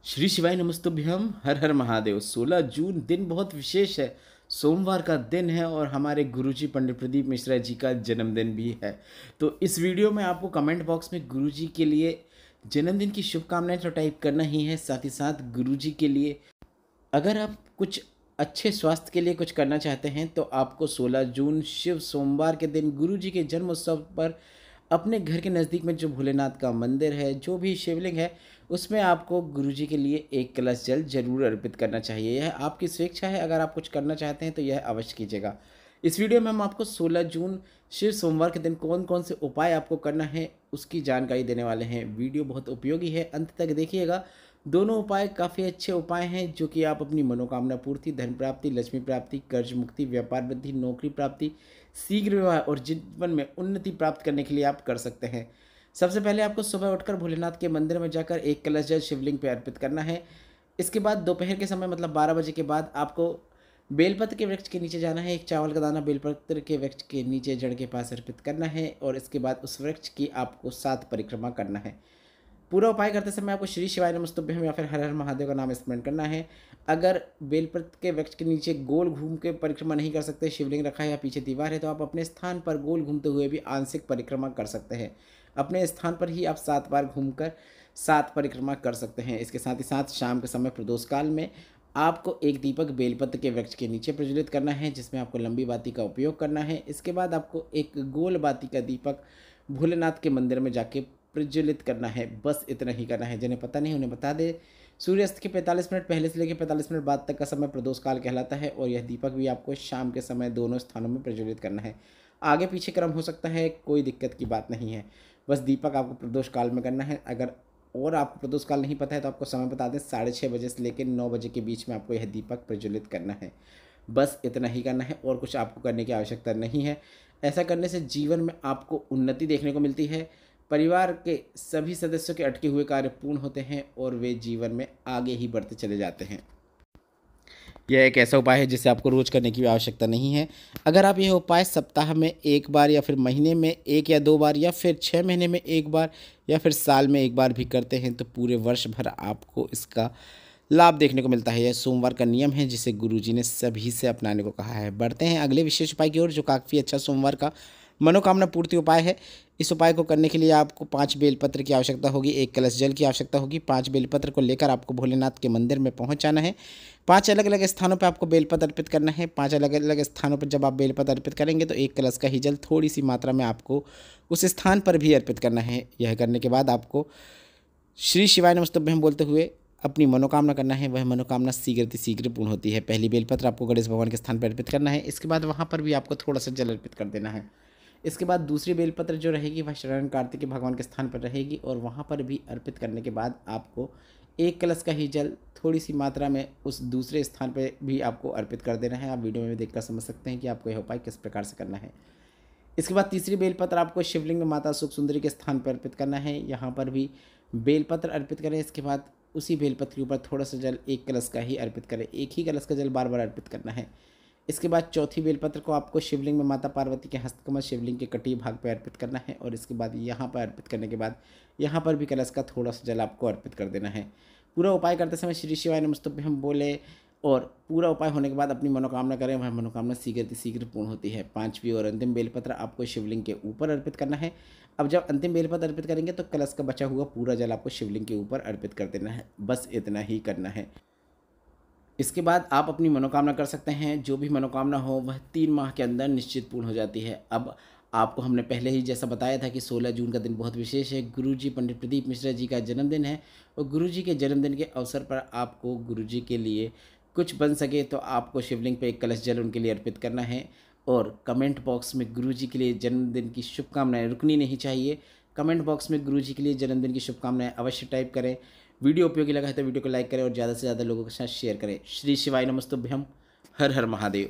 श्री शिवाय नमस्तुभ्यम। हर हर महादेव। 16 जून दिन बहुत विशेष है। सोमवार का दिन है और हमारे गुरुजी पंडित प्रदीप मिश्रा जी का जन्मदिन भी है। तो इस वीडियो में आपको कमेंट बॉक्स में गुरुजी के लिए जन्मदिन की शुभकामनाएं तो टाइप करना ही है। साथ ही साथ गुरुजी के लिए अगर आप कुछ अच्छे स्वास्थ्य के लिए कुछ करना चाहते हैं तो आपको 16 जून शिव सोमवार के दिन गुरुजी के जन्म उत्सव पर अपने घर के नज़दीक में जो भोलेनाथ का मंदिर है, जो भी शिवलिंग है, उसमें आपको गुरुजी के लिए एक कलश जल जरूर अर्पित करना चाहिए। यह आपकी स्वेच्छा है। अगर आप कुछ करना चाहते हैं तो यह अवश्य कीजिएगा। इस वीडियो में हम आपको 16 जून शिव सोमवार के दिन कौन कौन से उपाय आपको करना है उसकी जानकारी देने वाले हैं। वीडियो बहुत उपयोगी है, अंत तक देखिएगा। दोनों उपाय काफ़ी अच्छे उपाय हैं जो कि आप अपनी मनोकामना पूर्ति, धन प्राप्ति, लक्ष्मी प्राप्ति, कर्ज मुक्ति, व्यापार वृद्धि, नौकरी प्राप्ति, शीघ्र विवाह और जीवन में उन्नति प्राप्त करने के लिए आप कर सकते हैं। सबसे पहले आपको सुबह उठकर भोलेनाथ के मंदिर में जाकर एक कलश जल शिवलिंग पे अर्पित करना है। इसके बाद दोपहर के समय मतलब 12 बजे के बाद आपको बेलपत्र के वृक्ष के नीचे जाना है। एक चावल का दाना बेलपत्र के वृक्ष के नीचे जड़ के पास अर्पित करना है और इसके बाद उस वृक्ष की आपको 7 परिक्रमा करना है। पूरा उपाय करते समय आपको श्री शिवाय नमस्तुभ्यम या फिर हर हर महादेव का नाम स्मरण करना है। अगर बेलपत्र के वृक्ष के नीचे गोल घूम के परिक्रमा नहीं कर सकते, शिवलिंग रखा है या पीछे दीवार है, तो आप अपने स्थान पर गोल घूमते हुए भी आंशिक परिक्रमा कर सकते हैं। अपने स्थान पर ही आप 7 बार घूमकर 7 परिक्रमा कर सकते हैं। इसके साथ ही साथ शाम के समय प्रदोष काल में आपको एक दीपक बेलपत्र के वृक्ष के नीचे प्रज्वलित करना है, जिसमें आपको लंबी बाती का उपयोग करना है। इसके बाद आपको एक गोल बाती का दीपक भोलेनाथ के मंदिर में जाके प्रज्वलित करना है। बस इतना ही करना है। जिन्हें पता नहीं उन्हें बता दे, सूर्यास्त के 45 मिनट पहले से लेकर 45 मिनट बाद तक का समय प्रदोष काल कहलाता है और यह दीपक भी आपको शाम के समय दोनों स्थानों में प्रज्वलित करना है। आगे पीछे क्रम हो सकता है, कोई दिक्कत की बात नहीं है। बस दीपक आपको प्रदोष काल में करना है। अगर और आपको प्रदोष काल नहीं पता है तो आपको समय बता दें, 6:30 बजे से लेकर 9 बजे के बीच में आपको यह दीपक प्रज्वलित करना है। बस इतना ही करना है और कुछ आपको करने की आवश्यकता नहीं है। ऐसा करने से जीवन में आपको उन्नति देखने को मिलती है। परिवार के सभी सदस्यों के अटके हुए कार्य पूर्ण होते हैं और वे जीवन में आगे ही बढ़ते चले जाते हैं। यह एक ऐसा उपाय है जिसे आपको रोज करने की आवश्यकता नहीं है। अगर आप यह उपाय सप्ताह में एक बार या फिर महीने में 1 या 2 बार या फिर 6 महीने में 1 बार या फिर साल में 1 बार भी करते हैं तो पूरे वर्ष भर आपको इसका लाभ देखने को मिलता है। यह सोमवार का नियम है जिसे गुरुजी ने सभी से अपनाने को कहा है। बढ़ते हैं अगले विशेष उपाय की ओर, जो काफ़ी अच्छा सोमवार का मनोकामना पूर्ति उपाय है। इस उपाय को करने के लिए आपको 5 बेलपत्र की आवश्यकता होगी, 1 कलश जल की आवश्यकता होगी। 5 बेलपत्र को लेकर आपको भोलेनाथ के मंदिर में पहुंच जाना है। 5 अलग अलग स्थानों पर आपको बेलपत्र अर्पित करना है। 5 अलग अलग स्थानों पर जब आप बेलपत्र अर्पित करेंगे तो 1 कलश का ही जल थोड़ी सी मात्रा में आपको उस स्थान पर भी अर्पित करना है। यह करने के बाद आपको श्री शिवाय नमस्तुभ्यम बोलते हुए अपनी मनोकामना करना है। वह मनोकामना शीघ्र पूर्ण होती है। पहली बेलपत्र आपको गणेश भगवान के स्थान पर अर्पित करना है। इसके बाद वहाँ पर भी आपको थोड़ा सा जल अर्पित कर देना है। इसके बाद दूसरी बेलपत्र जो रहेगी वह शरण कार्तिकेय भगवान के स्थान पर रहेगी और वहाँ पर भी अर्पित करने के बाद आपको 1 कलश का ही जल थोड़ी सी मात्रा में उस दूसरे स्थान पर भी आपको अर्पित कर देना है। आप वीडियो में देखकर समझ सकते हैं कि आपको यह उपाय किस प्रकार से करना है। इसके बाद तीसरी बेलपत्र आपको शिवलिंग में माता सुख सुंदरी के स्थान पर अर्पित करना है। यहाँ पर भी बेलपत्र अर्पित करें। इसके बाद उसी बेलपत्र के ऊपर थोड़ा सा जल 1 कलश का ही अर्पित करें। एक ही कलश का जल बार बार अर्पित करना है। इसके बाद चौथी बेलपत्र को आपको शिवलिंग में माता पार्वती के हस्तकमल शिवलिंग के कटी भाग पर अर्पित करना है और इसके बाद यहाँ पर अर्पित करने के बाद यहाँ पर भी कलश का थोड़ा सा जल आपको अर्पित कर देना है। पूरा उपाय करते समय श्री शिवाय नमस्तुभ्यम बोले और पूरा उपाय होने के बाद अपनी मनोकामना करें। वह मनोकामना शीघ्र पूर्ण होती है। 5वीं और अंतिम बेलपत्र आपको शिवलिंग के ऊपर अर्पित करना है। अब जब अंतिम बेलपत्र अर्पित करेंगे तो कलश का बचा हुआ पूरा जल आपको शिवलिंग के ऊपर अर्पित कर देना है। बस इतना ही करना है। इसके बाद आप अपनी मनोकामना कर सकते हैं। जो भी मनोकामना हो वह 3 माह के अंदर निश्चित पूर्ण हो जाती है। अब आपको हमने पहले ही जैसा बताया था कि 16 जून का दिन बहुत विशेष है। गुरुजी पंडित प्रदीप मिश्रा जी का जन्मदिन है और गुरुजी के जन्मदिन के अवसर पर आपको गुरुजी के लिए कुछ बन सके तो आपको शिवलिंग पे 1 कलश जल उनके लिए अर्पित करना है और कमेंट बॉक्स में गुरुजी के लिए जन्मदिन की शुभकामनाएं रुकनी नहीं चाहिए। कमेंट बॉक्स में गुरुजी के लिए जन्मदिन की शुभकामनाएं अवश्य टाइप करें। वीडियो उपयोगी लगा है तो वीडियो को लाइक करें और ज़्यादा से ज़्यादा लोगों के साथ शेयर करें। श्री शिवाय नमस्तुभ्यम। हर हर महादेव।